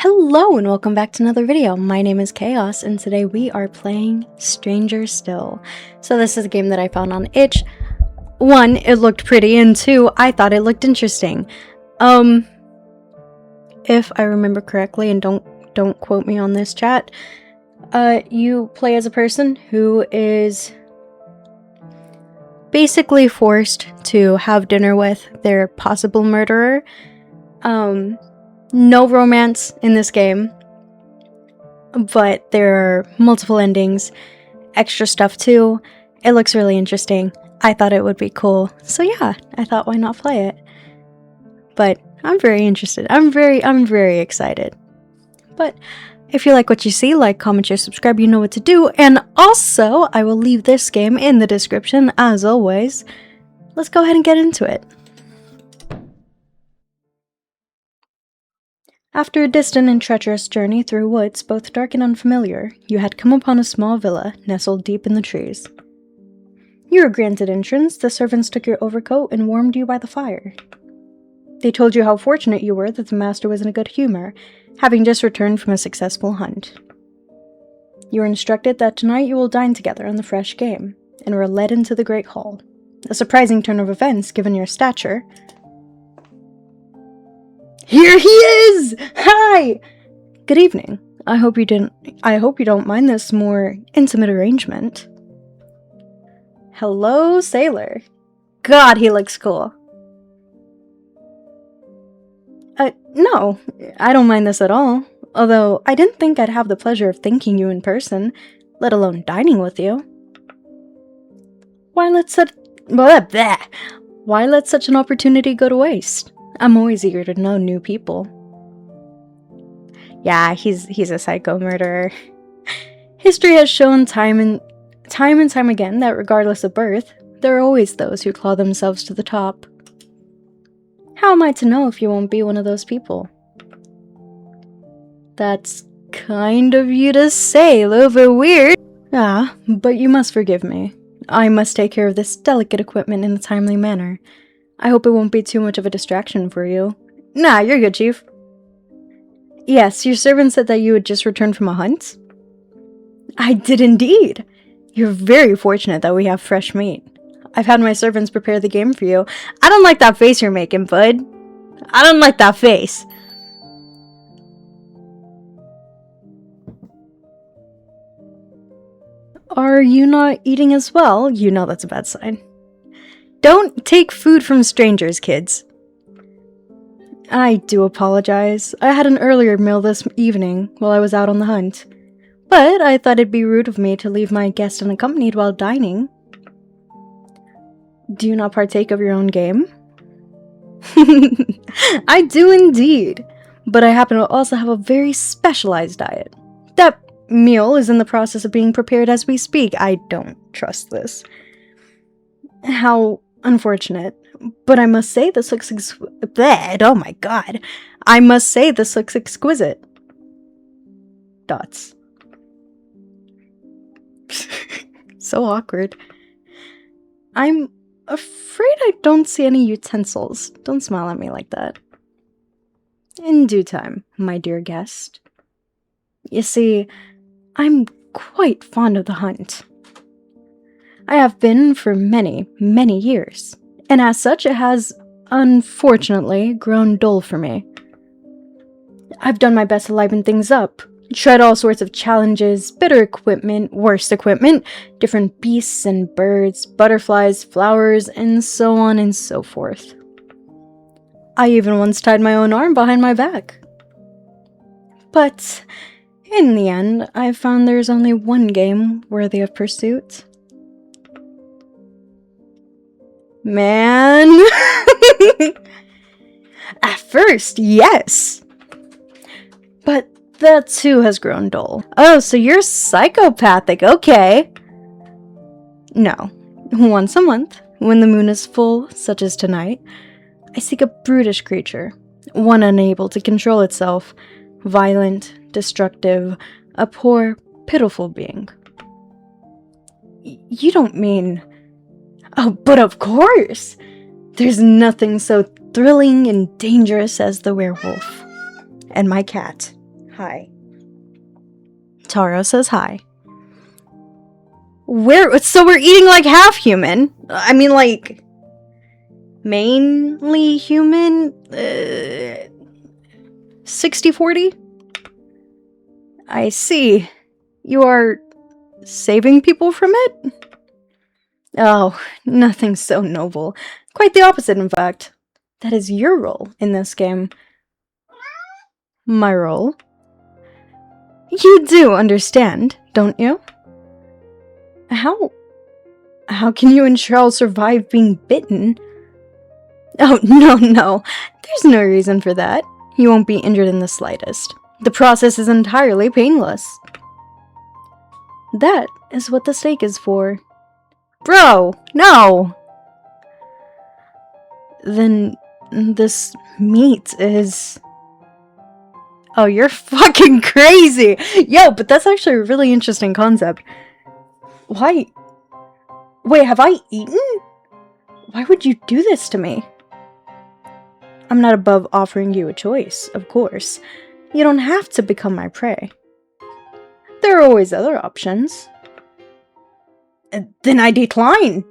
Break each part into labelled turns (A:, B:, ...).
A: Hello and welcome back to another video. My name is Chaos and today we are playing Stranger Still. So this is a game that I found on itch. 1, it looked pretty, and 2, I thought it looked interesting. If I remember correctly, and don't quote me on this, chat, you play as a person who is basically forced to have dinner with their possible murderer. No romance in this game, but there are multiple endings, extra stuff too. It looks really interesting. I thought it would be cool, so yeah, I thought why not play it. But I'm very interested. I'm very excited. But if you like what you see, like, comment, share, subscribe, you know what to do. And also, I will leave this game in the description as always. Let's go ahead and get into it. After a distant and treacherous journey through woods, both dark and unfamiliar, you had come upon a small villa nestled deep in the trees. You were granted entrance. The servants took your overcoat and warmed you by the fire. They told you how fortunate you were that the master was in a good humor, having just returned from a successful hunt. You were instructed that tonight you will dine together on the fresh game, and were led into the great hall. A surprising turn of events, given your stature. Here he is! Hi! Good evening. I hope you don't mind this more intimate arrangement. Hello, sailor. God, he looks cool. No, I don't mind this at all. Although, I didn't think I'd have the pleasure of thanking you in person, let alone dining with you. Why let such an opportunity go to waste? I'm always eager to know new people. Yeah, he's a psycho murderer. History has shown time and time again that regardless of birth, there are always those who claw themselves to the top. How am I to know if you won't be one of those people? That's kind of you to say, a little bit weird. Ah, but you must forgive me. I must take care of this delicate equipment in a timely manner. I hope it won't be too much of a distraction for you. Nah, you're good, Chief. Yes, your servant said that you had just returned from a hunt? I did indeed. You're very fortunate that we have fresh meat. I've had my servants prepare the game for you. I don't like that face you're making, bud. I don't like that face. Are you not eating as well? You know that's a bad sign. Don't take food from strangers, kids. I do apologize. I had an earlier meal this evening while I was out on the hunt. But I thought it'd be rude of me to leave my guest unaccompanied while dining. Do you not partake of your own game? I do indeed. But I happen to also have a very specialized diet. That meal is in the process of being prepared as we speak. I don't trust this. How unfortunate, but I must say this looks oh my god. I must say this looks exquisite. Dots. So awkward. I'm afraid I don't see any utensils. Don't smile at me like that. In due time, my dear guest. You see, I'm quite fond of the hunt. I have been for many, many years, and as such it has, unfortunately, grown dull for me. I've done my best to liven things up, tried all sorts of challenges, better equipment, worse equipment, different beasts and birds, butterflies, flowers, and so on and so forth. I even once tied my own arm behind my back. But, in the end, I've found there's only one game worthy of pursuit. Man. At first, yes. But that too has grown dull. Oh, so you're psychopathic, okay. No. Once a month, when the moon is full, such as tonight, I seek a brutish creature, one unable to control itself, violent, destructive, a poor, pitiful being. You don't mean... Oh, but of course! There's nothing so thrilling and dangerous as the werewolf. And my cat. Hi. Taro says hi. So we're eating like half human. I mean, like, mainly human? 60-40? I see. You are saving people from it? Oh, nothing so noble. Quite the opposite, in fact. That is your role in this game. My role? You do understand, don't you? How can you ensure I'll survive being bitten? Oh, no. There's no reason for that. You won't be injured in the slightest. The process is entirely painless. That is what the steak is for. Bro, no! Then this meat is... Oh, you're fucking crazy! Yo, but that's actually a really interesting concept. Why? Wait, have I eaten? Why would you do this to me? I'm not above offering you a choice, of course. You don't have to become my prey. There are always other options. Then I decline.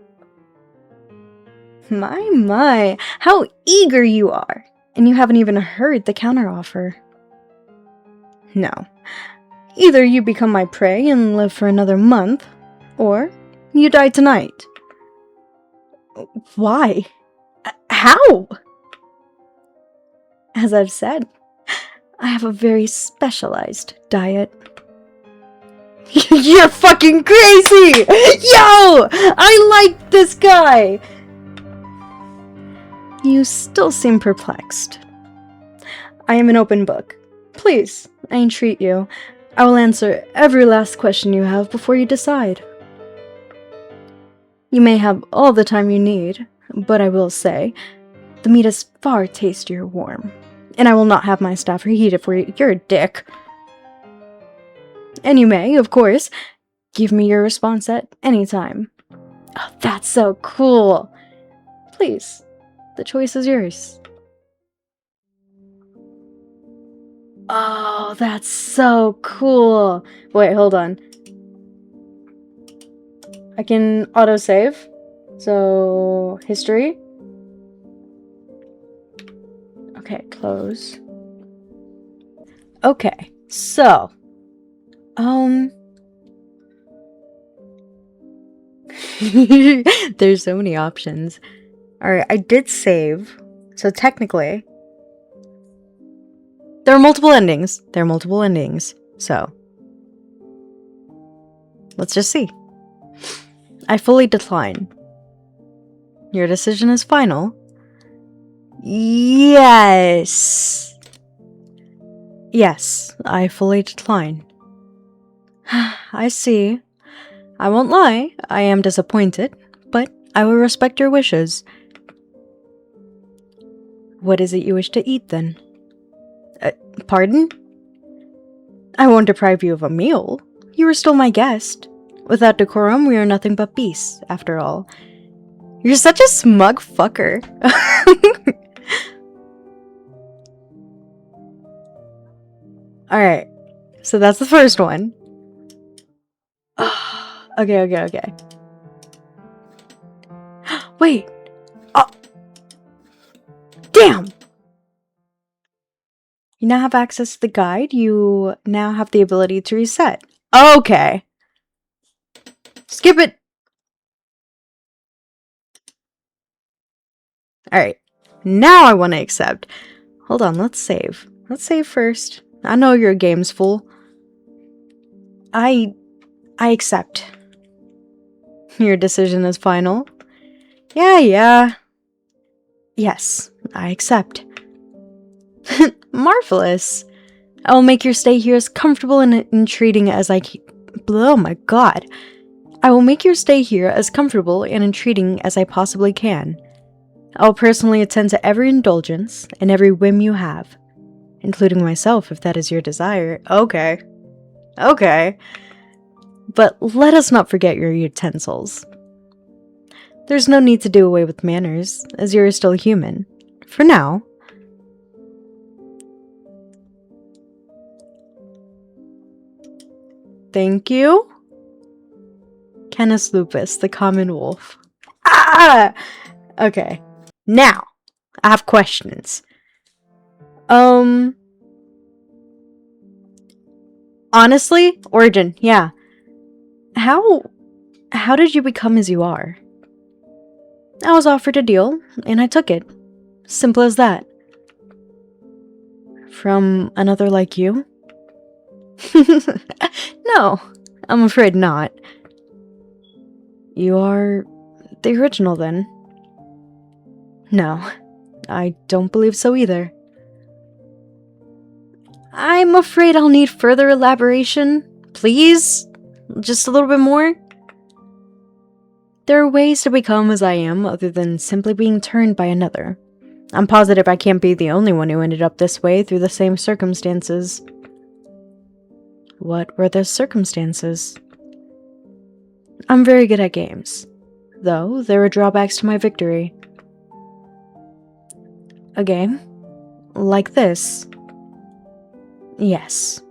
A: My, how eager you are. And you haven't even heard the counteroffer. No. Either you become my prey and live for another month, or you die tonight. Why? How? As I've said, I have a very specialized diet. You're fucking crazy! Yo! I like this guy! You still seem perplexed. I am an open book. Please, I entreat you. I will answer every last question you have before you decide. You may have all the time you need, but I will say, the meat is far tastier warm. And I will not have my staff reheat it for you. You're a dick. And you may, of course, give me your response at any time. Oh, that's so cool. Please, the choice is yours. Oh, that's so cool. Wait, hold on. I can autosave. So, history. Okay, close. Okay, so. There's so many options. Alright, I did save. So technically, there are multiple endings. So, let's just see. I fully decline. Your decision is final. Yes. Yes, I fully decline. I see. I won't lie, I am disappointed, but I will respect your wishes. What is it you wish to eat, then? Pardon? I won't deprive you of a meal. You are still my guest. Without decorum, we are nothing but beasts, after all. You're such a smug fucker. Alright, so that's the first one. Okay. Wait! Oh! Damn! You now have access to the guide. You now have the ability to reset. Okay. Skip it! Alright. Now I want to accept. Hold on, let's save. Let's save first. I know your game's full. I accept. Your decision is final. Yeah. Yes, I accept. Marvelous. I will make your stay here as comfortable and entreating as I can. Oh my god. I will make your stay here as comfortable and entreating as I possibly can. I will personally attend to every indulgence and every whim you have, including myself if that is your desire. Okay. But let us not forget your utensils. There's no need to do away with manners, as you are still human. For now. Thank you. Canis lupus, the common wolf. Ah! Okay. Now, I have questions. Honestly, origin, yeah. How did you become as you are? I was offered a deal, and I took it. Simple as that. From another like you? No, I'm afraid not. You are the original then? No, I don't believe so either. I'm afraid I'll need further elaboration. Please? Just a little bit more? There are ways to become as I am other than simply being turned by another. I'm positive I can't be the only one who ended up this way through the same circumstances. What were those circumstances? I'm very good at games, though there are drawbacks to my victory. A game? Like this? Yes.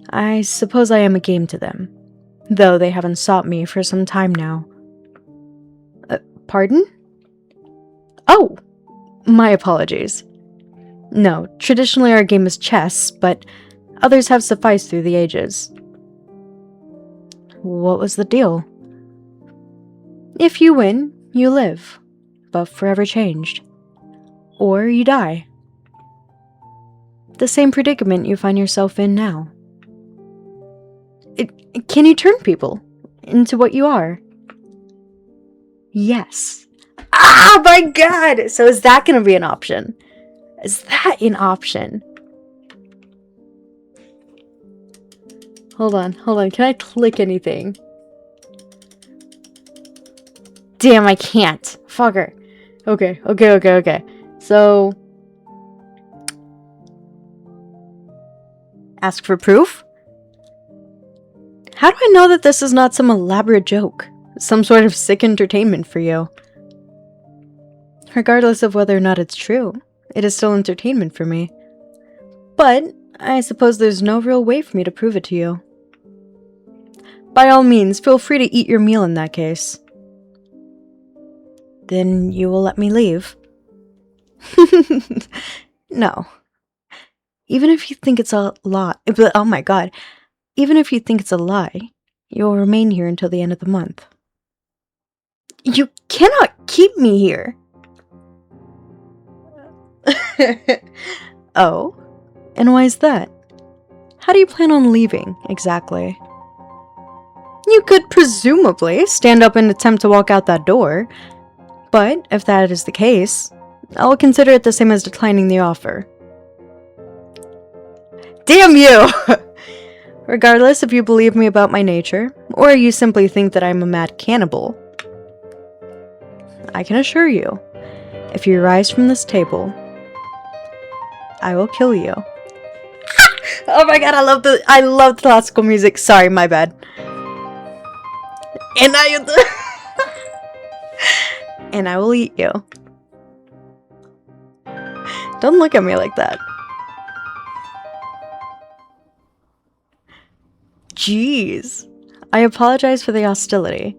A: I suppose I am a game to them, though they haven't sought me for some time now. Pardon? Oh! My apologies. No, traditionally our game is chess, but others have sufficed through the ages. What was the deal? If you win, you live, but forever changed. Or you die. The same predicament you find yourself in now. Can you turn people into what you are? Yes. Ah, my god! So is that gonna be an option? Is that an option? Hold on. Can I click anything? Damn, I can't. Fucker. Okay. So... ask for proof? How do I know that this is not some elaborate joke? Some sort of sick entertainment for you? Regardless of whether or not it's true, it is still entertainment for me. But I suppose there's no real way for me to prove it to you. By all means, feel free to eat your meal in that case. Then you will let me leave? No. Even if you think it's a lie, oh my god. Even if you think it's a lie, you'll remain here until the end of the month. You cannot keep me here! Oh? And why is that? How do you plan on leaving, exactly? You could presumably stand up and attempt to walk out that door, but if that is the case, I'll consider it the same as declining the offer. Damn you! Regardless if you believe me about my nature, or you simply think that I'm a mad cannibal, I can assure you, if you rise from this table, I will kill you. Oh my god, I love the classical music. Sorry, my bad. And and I will eat you. Don't look at me like that. Jeez. I apologize for the hostility.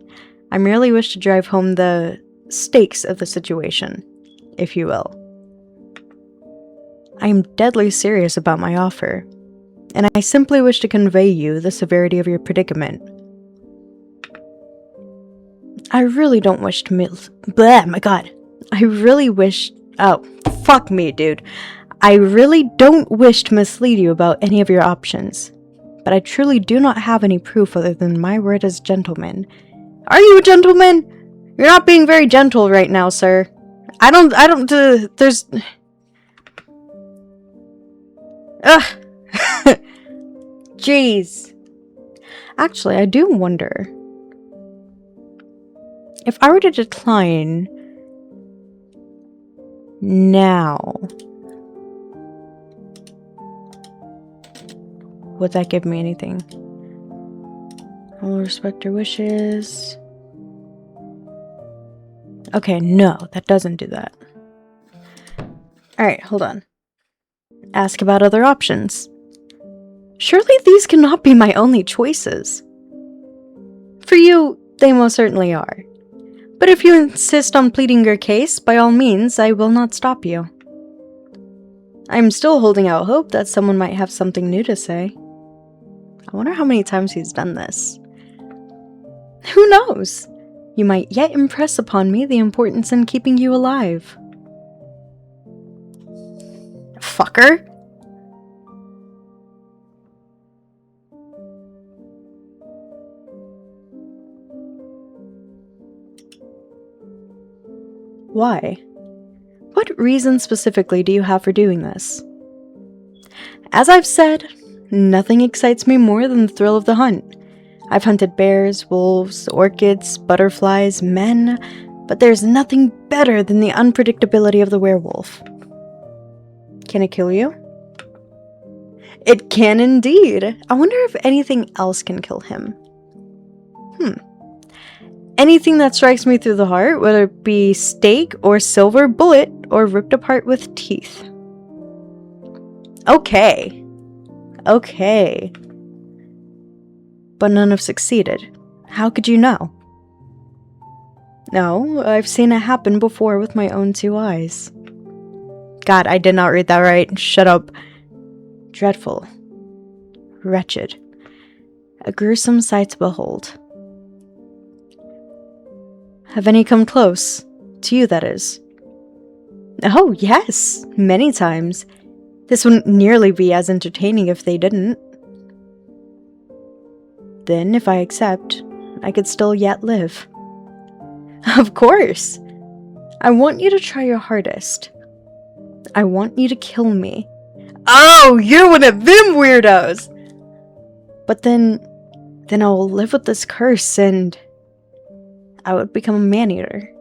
A: I merely wish to drive home the stakes of the situation, if you will. I am deadly serious about my offer, and I simply wish to convey you the severity of your predicament. I really don't wish to my god. I really wish... oh, fuck me, dude. I really don't wish to mislead you about any of your options, but I truly do not have any proof other than my word as gentleman. Are you a gentleman? You're not being very gentle right now, sir. There's... Ugh. Jeez. Actually, I do wonder... if I were to decline... now... would that give me anything? I will respect your wishes... okay, no, that doesn't do that. Alright, hold on. Ask about other options. Surely these cannot be my only choices. For you, they most certainly are. But if you insist on pleading your case, by all means, I will not stop you. I'm still holding out hope that someone might have something new to say. I wonder how many times he's done this. Who knows? You might yet impress upon me the importance in keeping you alive. Fucker. Why? What reason specifically do you have for doing this? As I've said, nothing excites me more than the thrill of the hunt. I've hunted bears, wolves, orchids, butterflies, men, but there's nothing better than the unpredictability of the werewolf. Can it kill you? It can indeed. I wonder if anything else can kill him. Anything that strikes me through the heart, whether it be stake or silver bullet or ripped apart with teeth. Okay. But none have succeeded. How could you know? No, I've seen it happen before with my own 2 eyes. God, I did not read that right. Shut up. Dreadful. Wretched. A gruesome sight to behold. Have any come close? To you, that is. Oh, yes, many times. This wouldn't nearly be as entertaining if they didn't. Then, if I accept, I could still yet live. Of course! I want you to try your hardest. I want you to kill me. Oh, you're one of them weirdos! But then I will live with this curse and I would become a man-eater.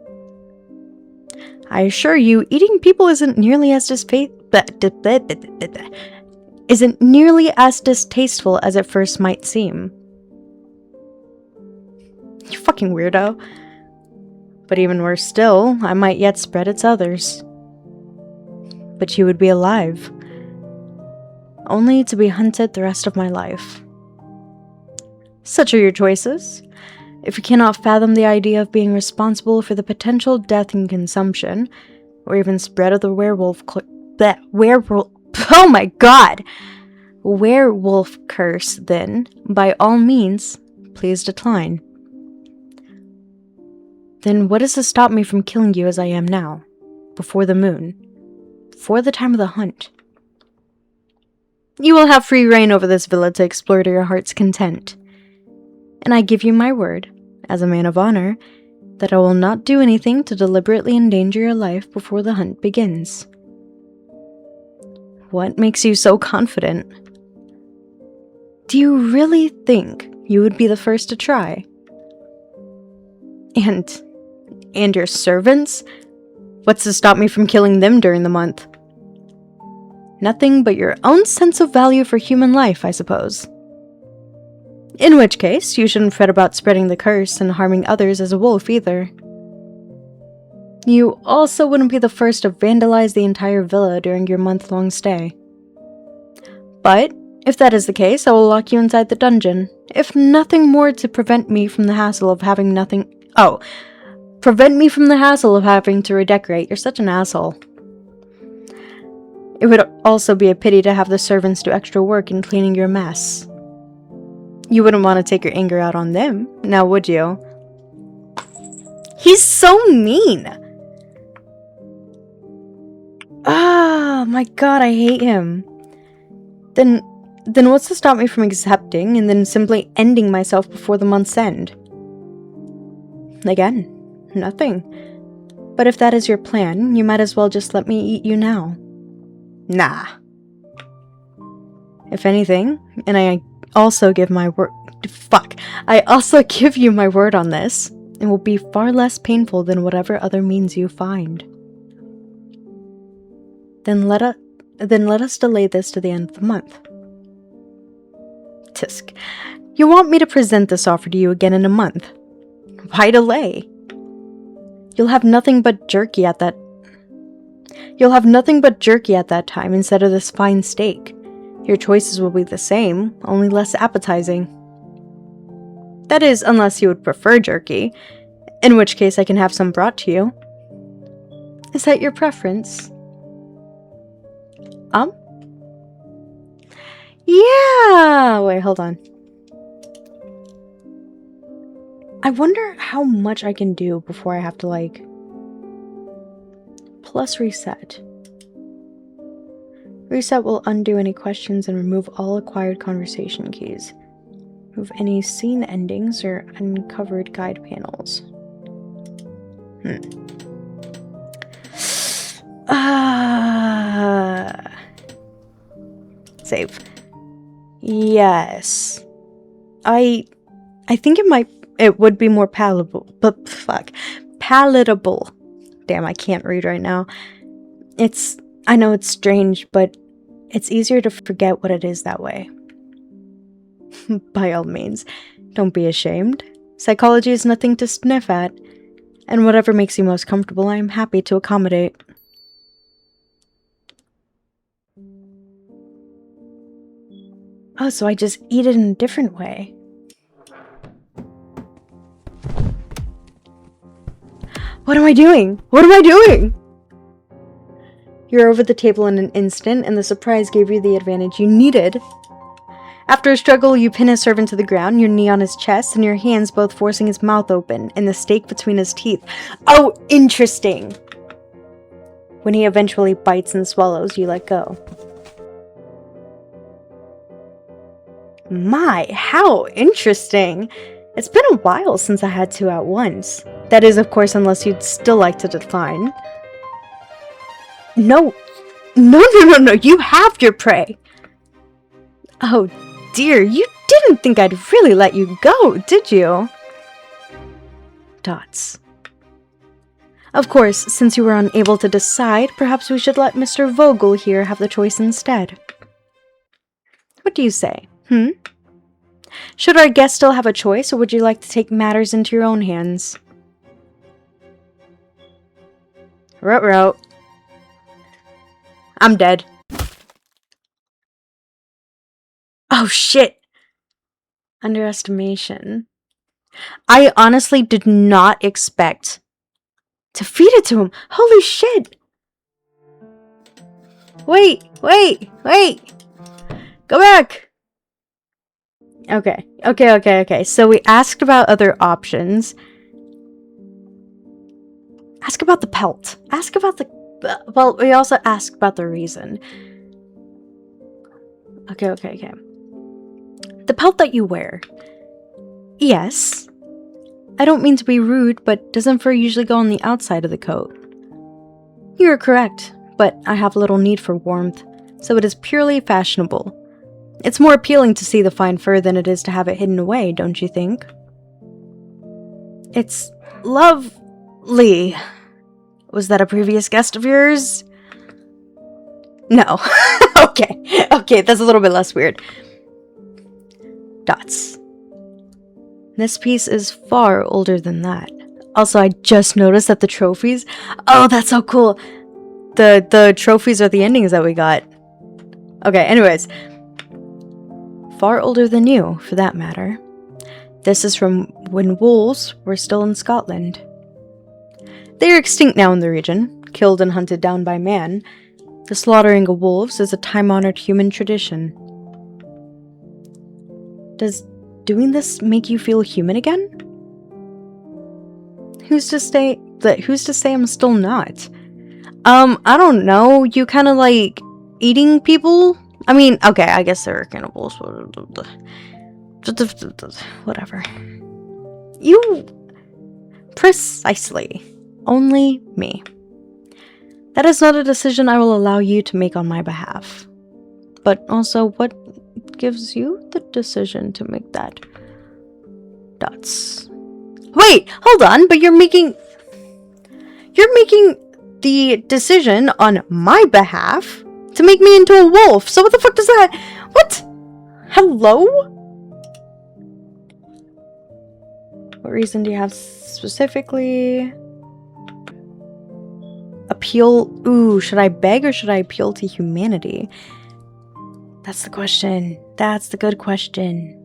A: I assure you, eating people isn't nearly as distasteful as it first might seem. You fucking weirdo. But even worse still, I might yet spread its others. But you would be alive. Only to be hunted the rest of my life. Such are your choices. If you cannot fathom the idea of being responsible for the potential death and consumption, or even spread of the werewolf curse, then, by all means, please decline. Then what is to stop me from killing you as I am now, before the moon, before the time of the hunt? You will have free reign over this villa to explore to your heart's content. And I give you my word, as a man of honor, that I will not do anything to deliberately endanger your life before the hunt begins. What makes you so confident? Do you really think you would be the first to try? And your servants? What's to stop me from killing them during the month? Nothing but your own sense of value for human life, I suppose. In which case, you shouldn't fret about spreading the curse and harming others as a wolf either. You also wouldn't be the first to vandalize the entire villa during your month-long stay. But, if that is the case, I will lock you inside the dungeon, if nothing more to prevent me from the hassle of having to redecorate. You're such an asshole. It would also be a pity to have the servants do extra work in cleaning your mess. You wouldn't want to take your anger out on them, now would you? He's so mean! Ah, my god, I hate him. Then what's to stop me from accepting and then simply ending myself before the month's end? Again, nothing. But if that is your plan, you might as well just let me eat you now. Nah. If anything, and I also give my word. I also give you my word on this. It will be far less painful than whatever other means you find. Then let us delay this to the end of the month. Tisk. You want me to present this offer to you again in a month? Why delay? You'll have nothing but jerky at that time instead of this fine steak. Your choices will be the same, only less appetizing. That is, unless you would prefer jerky, in which case I can have some brought to you. Is that your preference? Yeah! Wait, hold on. I wonder how much I can do before I have to, like... Plus reset. Reset will undo any questions and remove all acquired conversation keys. Remove any scene endings or uncovered guide panels. Save. Yes. I think it would be more palatable. But fuck. Palatable. Damn, I can't read right now. I know it's strange, but it's easier to forget what it is that way. By all means, don't be ashamed. Psychology is nothing to sniff at. And whatever makes you most comfortable, I am happy to accommodate. Oh, so I just eat it in a different way. What am I doing? What am I doing? You're over the table in an instant, and the surprise gave you the advantage you needed. After a struggle, you pin his servant to the ground, your knee on his chest, and your hands both forcing his mouth open, and the steak between his teeth. Oh, interesting! When he eventually bites and swallows, you let go. My, how interesting! It's been a while since I had two at once. That is, of course, unless you'd still like to decline. No, you have your prey! Oh dear, you didn't think I'd really let you go, did you? Dots. Of course, since you were unable to decide, perhaps we should let Mr. Vogel here have the choice instead. What do you say, Should our guest still have a choice, or would you like to take matters into your own hands? Ruh-roh. I'm dead. Oh shit! Underestimation. I honestly did not expect to feed it to him. Holy shit! Wait! Go back! Okay. So we asked about other options. Ask about the pelt. Ask about the... Well, we also asked about the reason. Okay. The pelt that you wear. Yes. I don't mean to be rude, but doesn't fur usually go on the outside of the coat? You're correct, but I have little need for warmth, so it is purely fashionable. It's more appealing to see the fine fur than it is to have it hidden away, don't you think? It's lovely. Was that a previous guest of yours? No. Okay, that's a little bit less weird. Dots. This piece is far older than that. Also, I just noticed that the trophies... Oh, that's so cool! The trophies are the endings that we got. Okay, anyways. Far older than you, for that matter. This is from when wolves were still in Scotland. They are extinct now in the region, killed and hunted down by man. The slaughtering of wolves is a time-honored human tradition. Does doing this make you feel human again? Who's to say I'm still not? I don't know. You kind of like eating people? I mean, okay, I guess they're cannibals. Whatever. You... Precisely. Only me. That is not a decision I will allow you to make on my behalf. But also, what gives you the decision to make that? Dots. Wait, hold on, but you're making the decision on my behalf to make me into a wolf. So what the fuck does that... What? Hello? What reason do you have specifically? Appeal... Ooh, should I beg or should I appeal to humanity? That's the question. That's the good question.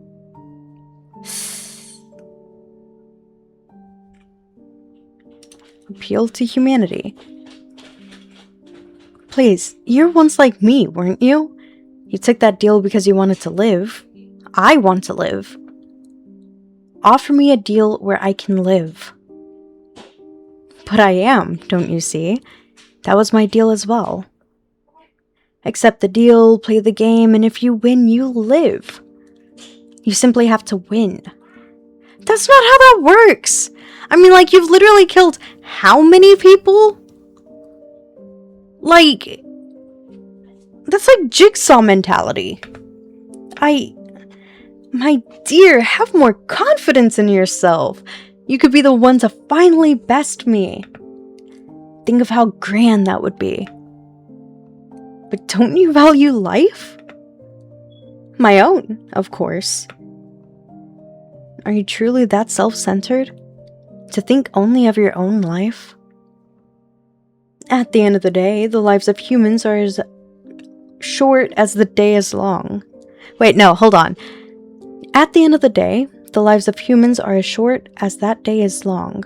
A: Appeal to humanity. Please, you're once like me, weren't you? You took that deal because you wanted to live. I want to live. Offer me a deal where I can live. But I am, don't you see? That was my deal as well. Accept the deal, play the game, and if you win, you live. You simply have to win. That's not how that works! I mean, like, you've literally killed how many people? Like, that's like jigsaw mentality. My dear, have more confidence in yourself. You could be the one to finally best me. Think of how grand that would be. But don't you value life? My own, of course. Are you truly that self-centered? To think only of your own life? At the end of the day, the lives of humans are as short as the day is long. Wait, no, hold on. At the end of the day, the lives of humans are as short as that day is long.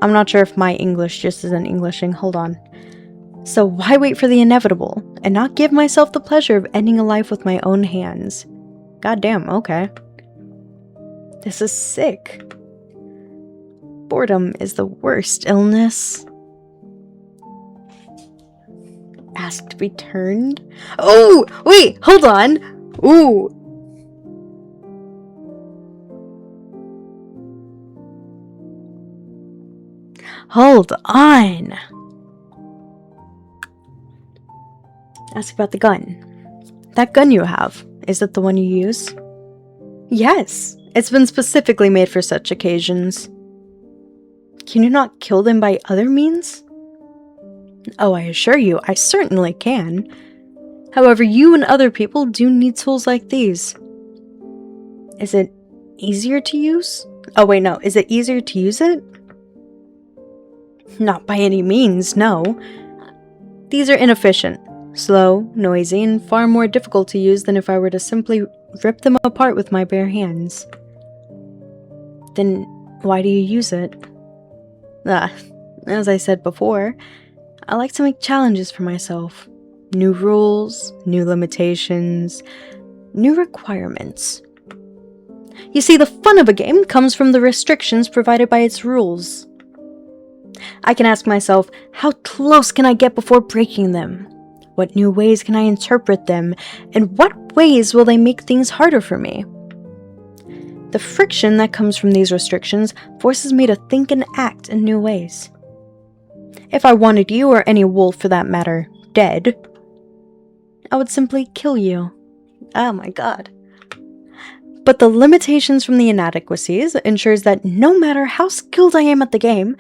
A: I'm not sure if my English just isn't Englishing. Hold on. So why wait for the inevitable and not give myself the pleasure of ending a life with my own hands? Goddamn, okay. This is sick. Boredom is the worst illness. Ask to be turned? Oh, wait, hold on. Ooh. Hold on. Ask about the gun. That gun you have, is it the one you use? Yes, it's been specifically made for such occasions. Can you not kill them by other means? Oh, I assure you, I certainly can. However, you and other people do need tools like these. Is it easier to use? Oh wait, no, is it easier to use it? Not by any means, no. These are inefficient, slow, noisy, and far more difficult to use than if I were to simply rip them apart with my bare hands. Then why do you use it? As I said before, I like to make challenges for myself. New rules, new limitations, new requirements. You see, the fun of a game comes from the restrictions provided by its rules. I can ask myself, how close can I get before breaking them? What new ways can I interpret them? And what ways will they make things harder for me? The friction that comes from these restrictions forces me to think and act in new ways. If I wanted you, or any wolf for that matter, dead, I would simply kill you. Oh my god. But the limitations from the inadequacies ensures that no matter how skilled I am at the game,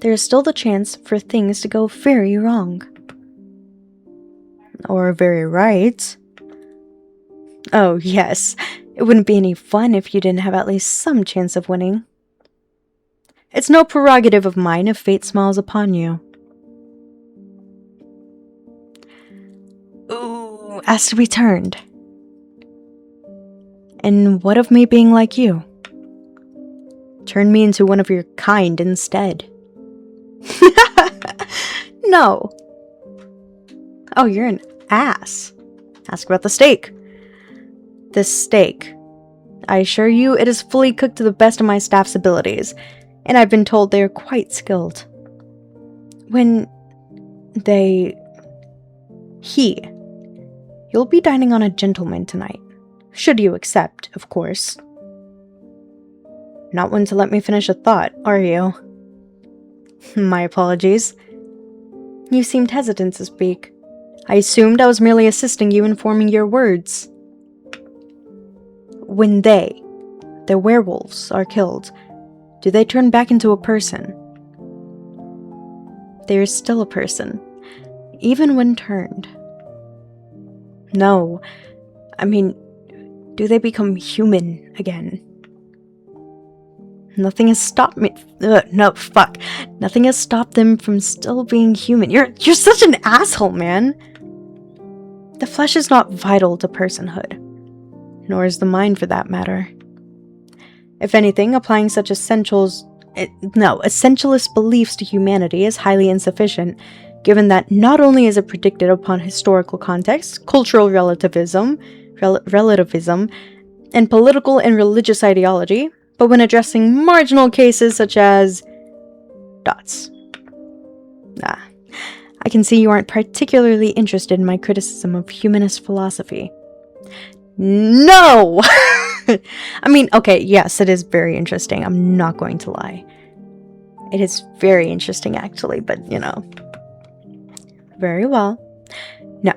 A: there is still the chance for things to go very wrong. Or very right. Oh yes, it wouldn't be any fun if you didn't have at least some chance of winning. It's no prerogative of mine if fate smiles upon you. Ooh, asked to be turned. And what of me being like you? Turn me into one of your kind instead. No. Oh, you're an ass. Ask about the steak. This steak. I assure you it is fully cooked to the best of my staff's abilities, and I've been told they are quite skilled. You'll be dining on a gentleman tonight. Should you accept, of course. Not one to let me finish a thought, are you? My apologies. You seemed hesitant to speak. I assumed I was merely assisting you in forming your words. When the werewolves, are killed, do they turn back into a person? They are still a person, even when turned. No, I mean, do they become human again? Nothing has stopped me. Nothing has stopped them from still being human. You're such an asshole, man. The flesh is not vital to personhood, nor is the mind for that matter. If anything, applying such essentialist beliefs to humanity is highly insufficient, given that not only is it predicted upon historical context, cultural relativism, and political and religious ideology, but when addressing marginal cases such as... dots. I can see you aren't particularly interested in my criticism of humanist philosophy. No! I mean, okay, yes, it is very interesting. I'm not going to lie. It is very interesting, actually, but, Very well. No.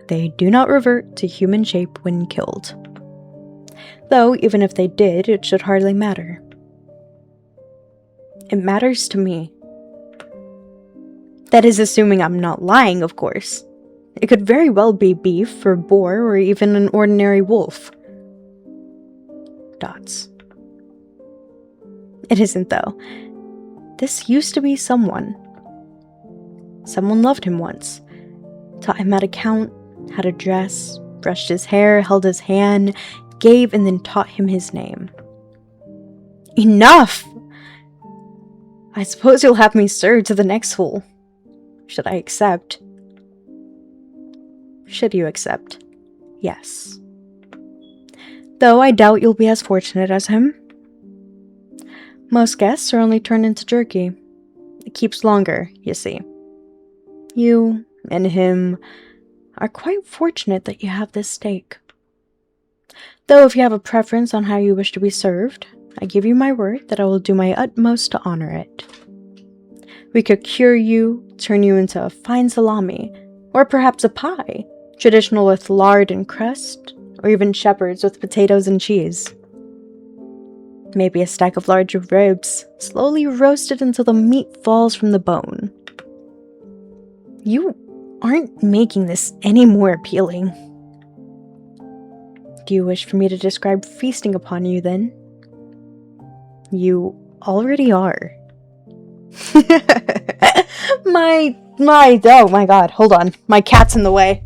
A: They do not revert to human shape when killed. Though, even if they did, it should hardly matter. It matters to me. That is assuming I'm not lying, of course. It could very well be beef, or boar, or even an ordinary wolf. Dots. It isn't, though. This used to be someone. Someone loved him once. Taught him how to count, how to dress, brushed his hair, held his hand, gave and then taught him his name. Enough! I suppose you'll have me served to the next fool. Should I accept? Should you accept? Yes. Though I doubt you'll be as fortunate as him. Most guests are only turned into jerky. It keeps longer, you see. You and him are quite fortunate that you have this steak. Though if you have a preference on how you wish to be served, I give you my word that I will do my utmost to honor it. We could cure you, turn you into a fine salami, or perhaps a pie, traditional with lard and crust, or even shepherd's with potatoes and cheese. Maybe a stack of large ribs, slowly roasted until the meat falls from the bone. You aren't making this any more appealing. Do you wish for me to describe feasting upon you, then? You already are. Oh my god, hold on. My cat's in the way.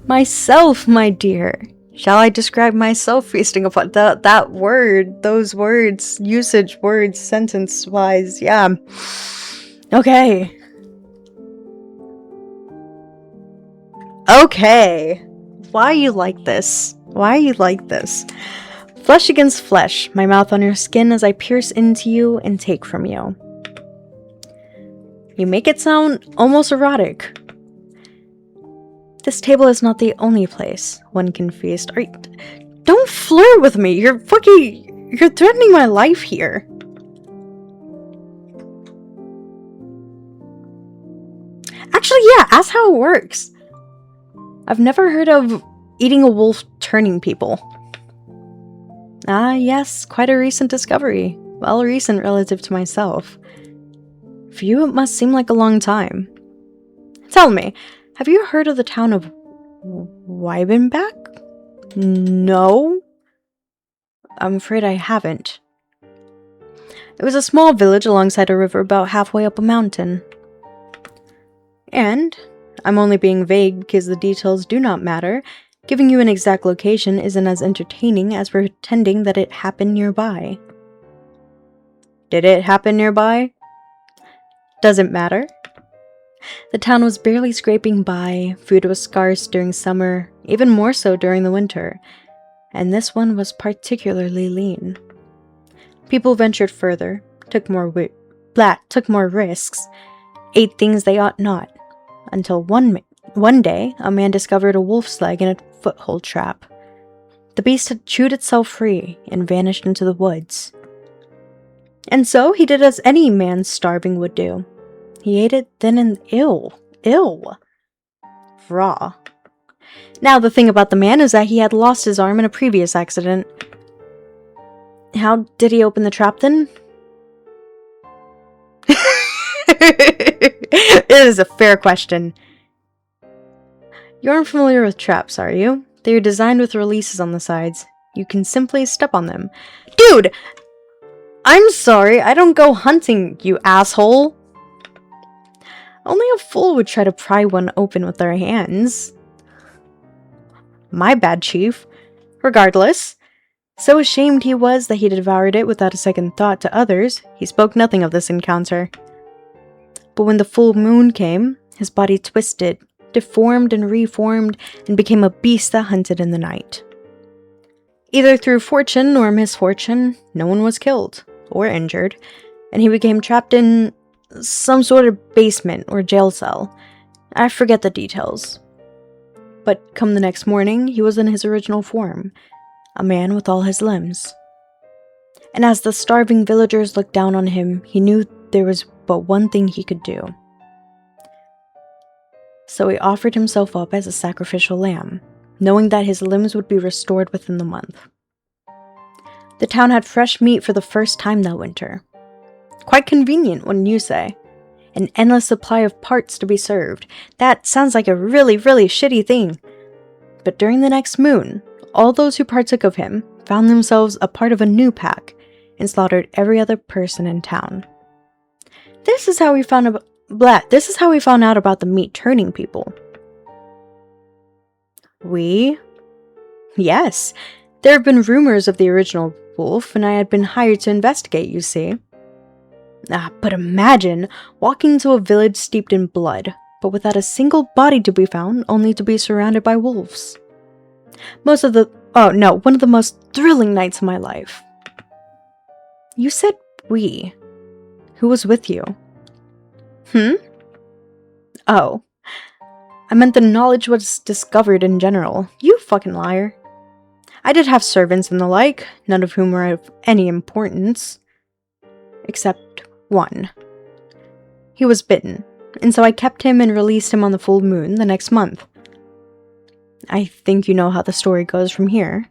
A: Myself, my dear. Shall I describe myself feasting upon that word, those words, usage words, sentence-wise, yeah. Okay. Okay. Why are you like this? Why are you like this? Flesh against flesh, my mouth on your skin as I pierce into you and take from you. You make it sound almost erotic. This table is not the only place one can feast. Don't flirt with me! You're threatening my life here. Actually, yeah, ask how it works. I've never heard of eating a wolf turning people. Ah, yes, quite a recent discovery. Well, recent relative to myself. For you, it must seem like a long time. Tell me, have you heard of the town of Weibenbach? No? I'm afraid I haven't. It was a small village alongside a river about halfway up a mountain. And I'm only being vague because the details do not matter. Giving you an exact location isn't as entertaining as pretending that it happened nearby. Did it happen nearby? Doesn't matter. The town was barely scraping by, food was scarce during summer, even more so during the winter, and this one was particularly lean. People ventured further, took more risks, ate things they ought not, until one day a man discovered a wolf's leg in a foothold trap. The beast had chewed itself free and vanished into the woods. And so he did as any man starving would do. He ate it then and raw. Now the thing about the man is that he had lost his arm in a previous accident. How did he open the trap then? It is a fair question. You aren't familiar with traps, are you? They are designed with releases on the sides. You can simply step on them. Dude! I'm sorry, I don't go hunting, you asshole! Only a fool would try to pry one open with their hands. My bad, Chief. Regardless, so ashamed he was that he devoured it without a second thought to others, he spoke nothing of this encounter. But when the full moon came, his body twisted, deformed and reformed, and became a beast that hunted in the night. Either through fortune or misfortune, no one was killed or injured, and he became trapped in some sort of basement or jail cell. I forget the details. But come the next morning, he was in his original form, a man with all his limbs. And as the starving villagers looked down on him, he knew there was but one thing he could do. So he offered himself up as a sacrificial lamb, knowing that his limbs would be restored within the month. The town had fresh meat for the first time that winter. Quite convenient, wouldn't you say? An endless supply of parts to be served. That sounds like a really, really shitty thing. But during the next moon, all those who partook of him found themselves a part of a new pack and slaughtered every other person in town. This is how we found out about the meat turning people. Yes, there have been rumors of the original wolf, and I had been hired to investigate, you see. But imagine walking to a village steeped in blood, but without a single body to be found, only to be surrounded by wolves. One of the most thrilling nights of my life. You said we. Who was with you? Oh. I meant the knowledge was discovered in general. You fucking liar. I did have servants and the like, none of whom were of any importance. Except one. He was bitten, and so I kept him and released him on the full moon the next month. I think you know how the story goes from here.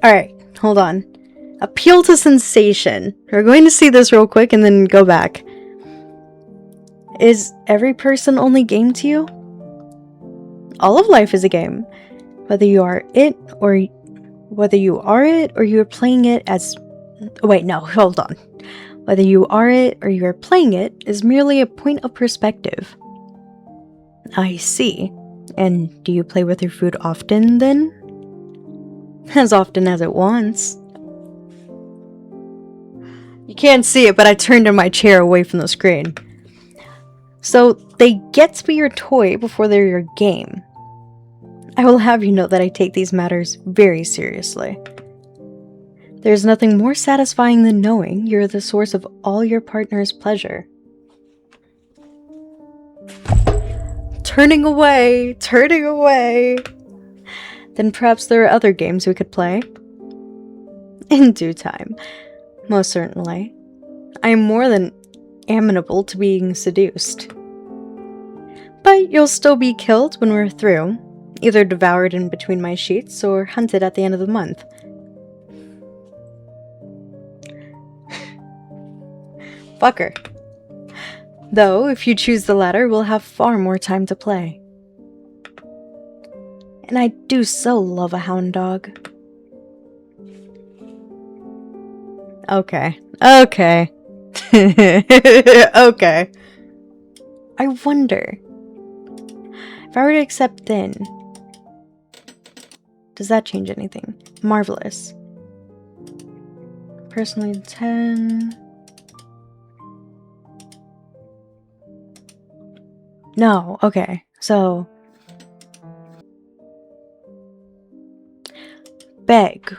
A: Alright, hold on. Appeal to sensation. We're going to see this real quick and then go back. Is every person only game to you? All of life is a game. Whether you are it or you're playing it as... Wait, no, hold on. Whether you are it or you are playing it is merely a point of perspective. I see. And do you play with your food often, then? As often as it wants. You can't see it, but I turned in my chair away from the screen. So, they get to be your toy before they're your game. I will have you know that I take these matters very seriously. There's nothing more satisfying than knowing you're the source of all your partner's pleasure. Turning away! Then perhaps there are other games we could play. In due time. Most certainly. I am more than amenable to being seduced. But you'll still be killed when we're through, either devoured in between my sheets or hunted at the end of the month. Fucker. Though, if you choose the latter, we'll have far more time to play. And I do so love a hound dog. Okay. Okay. I wonder, if I were to accept then, does that change anything? Marvelous. Personally 10. No, okay. So beg.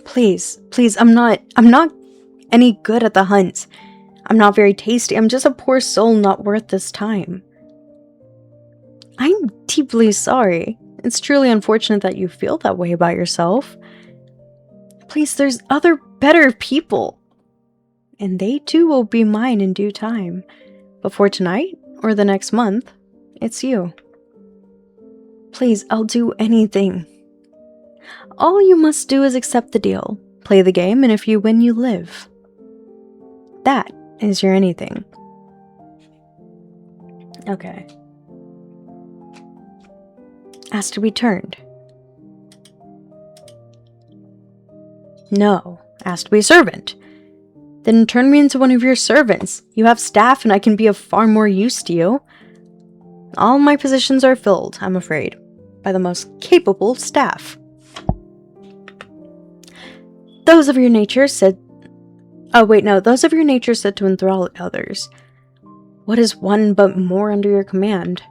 A: Please, I'm not any good at the hunt. I'm not very tasty. I'm just a poor soul not worth this time. I'm deeply sorry. It's truly unfortunate that you feel that way about yourself. Please, there's other better people. And they too will be mine in due time. Before tonight, or the next month, it's you. Please, I'll do anything. All you must do is accept the deal. Play the game, and if you win, you live. That is your anything. Okay. Asked to be turned. No. Asked to be servant. Then turn me into one of your servants. You have staff and I can be of far more use to you. All my positions are filled, I'm afraid, by the most capable staff. Those of your nature said to enthrall others. What is one but more under your command?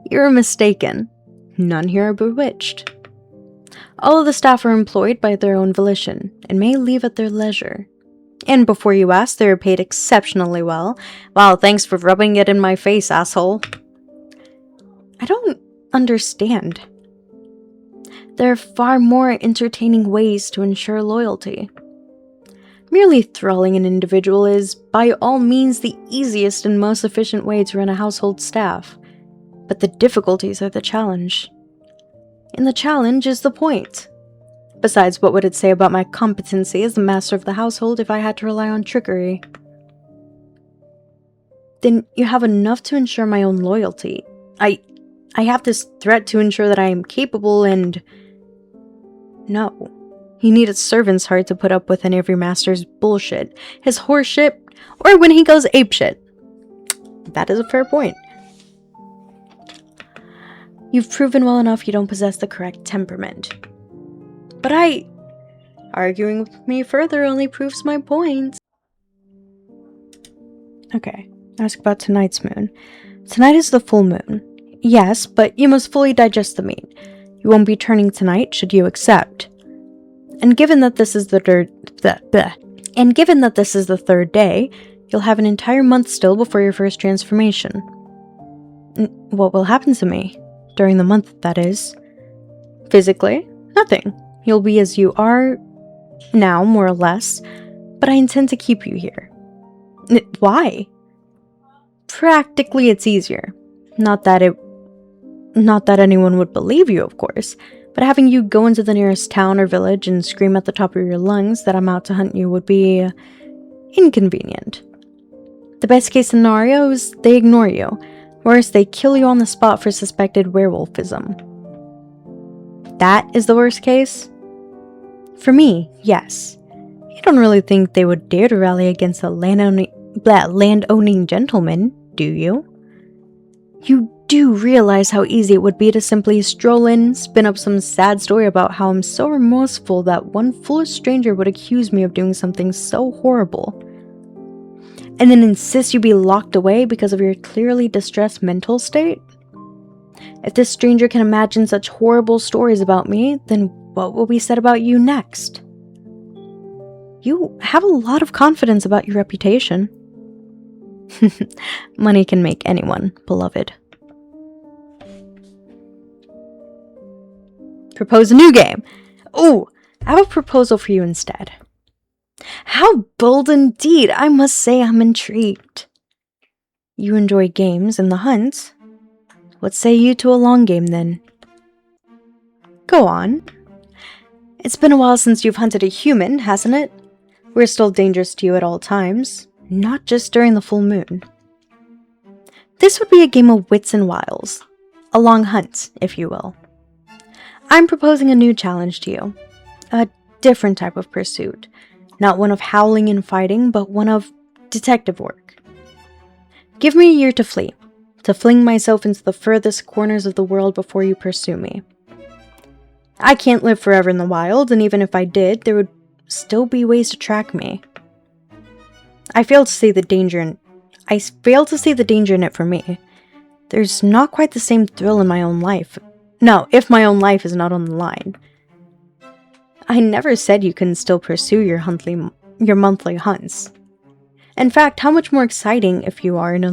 A: You're mistaken. None here are bewitched. All of the staff are employed by their own volition, and may leave at their leisure. And before you ask, they are paid exceptionally well. Wow, thanks for rubbing it in my face, asshole. I don't understand. There are far more entertaining ways to ensure loyalty. Merely thralling an individual is, by all means, the easiest and most efficient way to run a household staff. But the difficulties are the challenge. And the challenge is the point. Besides, what would it say about my competency as the master of the household if I had to rely on trickery? Then you have enough to ensure my own loyalty. I have this threat to ensure that I am capable and... No. You need a servant's heart to put up with any of your master's bullshit, his horseshit, or when he goes apeshit. That is a fair point. You've proven well enough you don't possess the correct temperament. But arguing with me further only proves my point. Okay, ask about tonight's moon. Tonight is the full moon. Yes, but you must fully digest the meat. You won't be turning tonight, should you accept. And given that this is the third day, you'll have an entire month still before your first transformation. What will happen to me? During the month, that is. Physically, nothing. You'll be as you are now, more or less, but I intend to keep you here. Why? Practically, it's easier. Not that anyone would believe you, of course, but having you go into the nearest town or village and scream at the top of your lungs that I'm out to hunt you would be inconvenient. The best case scenario is they ignore you. Worse, they kill you on the spot for suspected werewolfism. That is the worst case? For me, yes. You don't really think they would dare to rally against a land-owning gentleman, do you? You do realize how easy it would be to simply stroll in, spin up some sad story about how I'm so remorseful that one foolish stranger would accuse me of doing something so horrible, and then insist you be locked away because of your clearly distressed mental state? If this stranger can imagine such horrible stories about me, then what will be said about you next? You have a lot of confidence about your reputation. Money can make anyone beloved. Propose a new game. Oh, I have a proposal for you instead. How bold indeed! I must say I'm intrigued. You enjoy games and the hunt. What say you to a long game then? Go on. It's been a while since you've hunted a human, hasn't it? We're still dangerous to you at all times, not just during the full moon. This would be a game of wits and wiles. A long hunt, if you will. I'm proposing a new challenge to you. A different type of pursuit. Not one of howling and fighting, but one of detective work. Give me a year to flee, to fling myself into the furthest corners of the world before you pursue me. I can't live forever in the wild, and even if I did, there would still be ways to track me. I fail to see the danger in it for me. There's not quite the same thrill in my own life. No, if my own life is not on the line. I never said you couldn't still pursue your monthly hunts. In fact, how much more exciting if you are in a...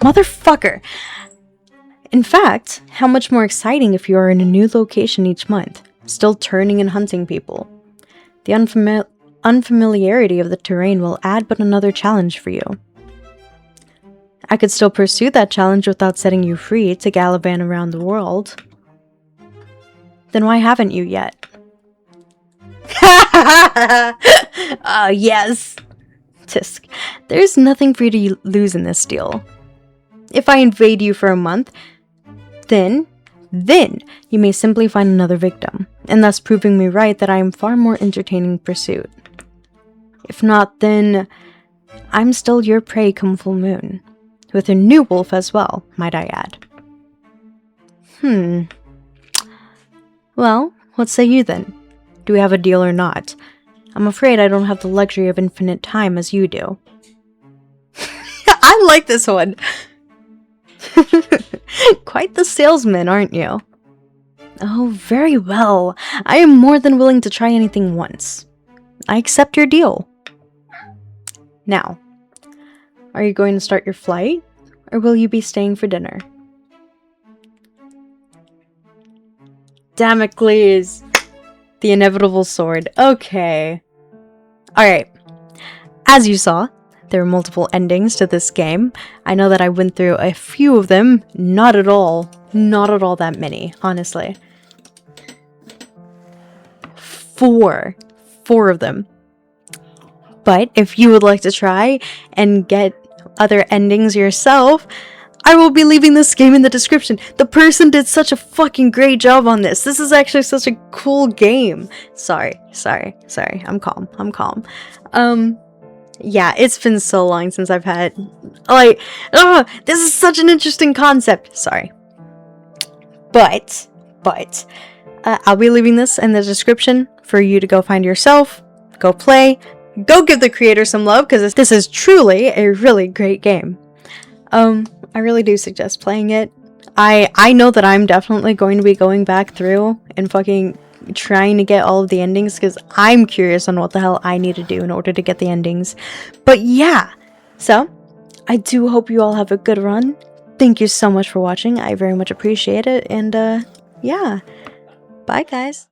A: Motherfucker! In fact, how much more exciting if you are in a new location each month, still turning and hunting people. The unfamiliarity of the terrain will add but another challenge for you. I could still pursue that challenge without setting you free to gallivant around the world. Then why haven't you yet? Yes! Tisk. There's nothing for you to lose in this deal. If I invade you for a month, then you may simply find another victim, and thus proving me right that I am far more entertaining pursuit. If not, then I'm still your prey come full moon. With a new wolf as well, might I add. Well, what say you then? Do we have a deal or not? I'm afraid I don't have the luxury of infinite time as you do. I like this one! Quite the salesman, aren't you? Oh, very well. I am more than willing to try anything once. I accept your deal. Now, are you going to start your flight, or will you be staying for dinner? Damocles! The inevitable sword. Okay. Alright. As you saw, there are multiple endings to this game. I know that I went through a few of them. Not at all that many, honestly. Four of them. But if you would like to try and get other endings yourself, I will be leaving this game in the description. The person did such a fucking great job on this. This is actually such a cool game. Sorry. I'm calm. Yeah, it's been so long since I've had, like, this is such an interesting concept. Sorry. But, I'll be leaving this in the description for you to go find yourself, go play, go give the creator some love, because this is truly a really great game. I really do suggest playing it. I know that I'm definitely going to be going back through and fucking trying to get all of the endings, because I'm curious on what the hell I need to do in order to get the endings. But yeah, so I do hope you all have a good run. Thank you so much for watching. I very much appreciate it. And yeah, bye guys.